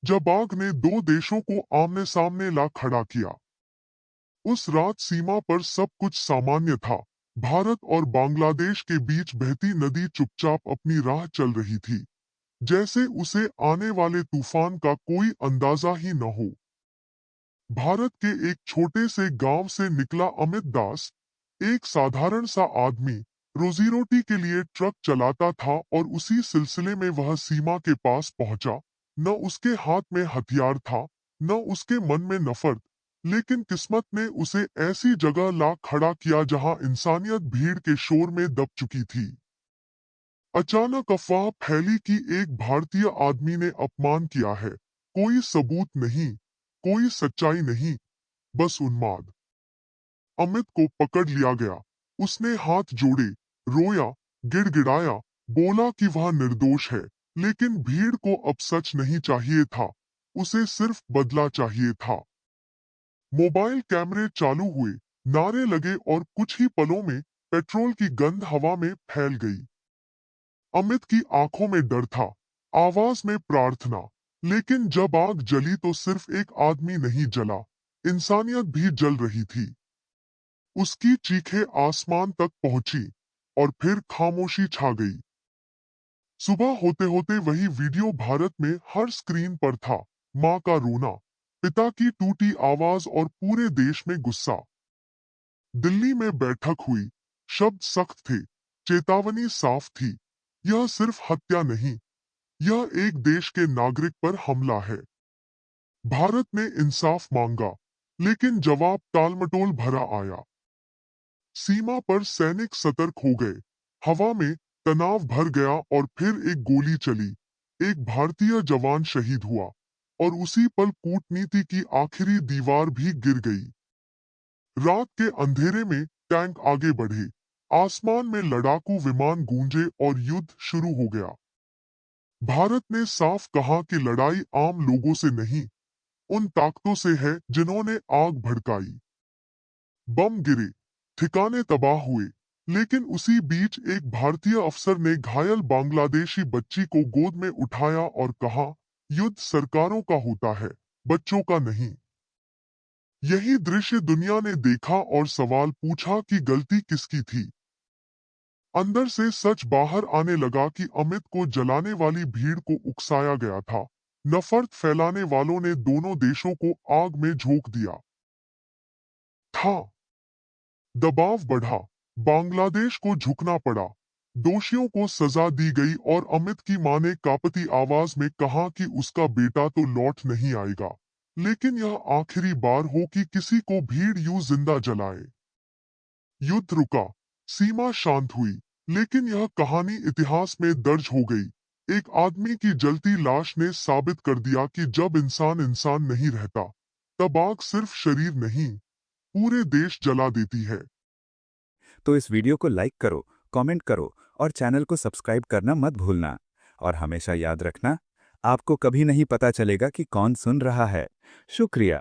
जब आग ने दो देशों को आमने सामने ला खड़ा किया। उस रात सीमा पर सब कुछ सामान्य था। भारत और बांग्लादेश के बीच बहती नदी चुपचाप अपनी राह चल रही थी, जैसे उसे आने वाले तूफान का कोई अंदाजा ही न हो। भारत के एक छोटे से गांव से निकला अमित दास, एक साधारण सा आदमी, रोजी रोटी के लिए ट्रक चलाता था और उसी सिलसिले में वह सीमा के पास पहुंचा। न उसके हाथ में हथियार था, न उसके मन में नफरत, लेकिन किस्मत ने उसे ऐसी जगह ला खड़ा किया जहां इंसानियत भीड़ के शोर में दब चुकी थी। अचानक अफवाह फैली कि एक भारतीय आदमी ने अपमान किया है। कोई सबूत नहीं, कोई सच्चाई नहीं, बस उन्माद। अमित को पकड़ लिया गया। उसने हाथ जोड़े, रोया, गिड़गिड़ाया, बोला कि वह निर्दोष है, लेकिन भीड़ को अब सच नहीं चाहिए था, उसे सिर्फ बदला चाहिए था। मोबाइल कैमरे चालू हुए, नारे लगे और कुछ ही पलों में पेट्रोल की गंध हवा में फैल गई। अमित की आंखों में डर था, आवाज में प्रार्थना, लेकिन जब आग जली तो सिर्फ एक आदमी नहीं जला, इंसानियत भी जल रही थी। उसकी चीखें आसमान तक पहुंची और फिर खामोशी छा गई। सुबह होते होते वही वीडियो भारत में हर स्क्रीन पर था। माँ का रोना, पिता की टूटी आवाज और पूरे देश में गुस्सा। दिल्ली में बैठक हुई, शब्द सख्त थे, चेतावनी साफ थी। यह सिर्फ हत्या नहीं, यह एक देश के नागरिक पर हमला है। भारत ने इंसाफ मांगा, लेकिन जवाब टालमटोल भरा आया। सीमा पर सैनिक सतर्क हो गए, हवा में तनाव भर गया और फिर एक गोली चली। एक भारतीय जवान शहीद हुआ और उसी पल कूटनीति की आखिरी दीवार भी गिर गई। रात के अंधेरे में टैंक आगे बढ़े, आसमान में लड़ाकू विमान गूंजे और युद्ध शुरू हो गया। भारत ने साफ कहा कि लड़ाई आम लोगों से नहीं, उन ताकतों से है जिन्होंने आग भड़काई। बम गिरे, ठिकाने तबाह हुए, लेकिन उसी बीच एक भारतीय अफसर ने घायल बांग्लादेशी बच्ची को गोद में उठाया और कहा, युद्ध सरकारों का होता है, बच्चों का नहीं। यही दृश्य दुनिया ने देखा और सवाल पूछा कि गलती किसकी थी। अंदर से सच बाहर आने लगा कि अमित को जलाने वाली भीड़ को उकसाया गया था। नफरत फैलाने वालों ने दोनों देशों को आग में झोंक दिया था। दबाव बढ़ा, बांग्लादेश को झुकना पड़ा, दोषियों को सजा दी गई और अमित की मां ने कांपती आवाज में कहा कि उसका बेटा तो लौट नहीं आएगा, लेकिन यह आखिरी बार हो कि किसी को भीड़ यूं जिंदा जलाए। युद्ध रुका, सीमा शांत हुई, लेकिन यह कहानी इतिहास में दर्ज हो गई। एक आदमी की जलती लाश ने साबित कर दिया कि जब इंसान इंसान नहीं रहता, तब आग सिर्फ शरीर नहीं, पूरे देश जला देती है। तो इस वीडियो को लाइक करो, कमेंट करो और चैनल को सब्सक्राइब करना मत भूलना। और हमेशा याद रखना, आपको कभी नहीं पता चलेगा कि कौन सुन रहा है। शुक्रिया।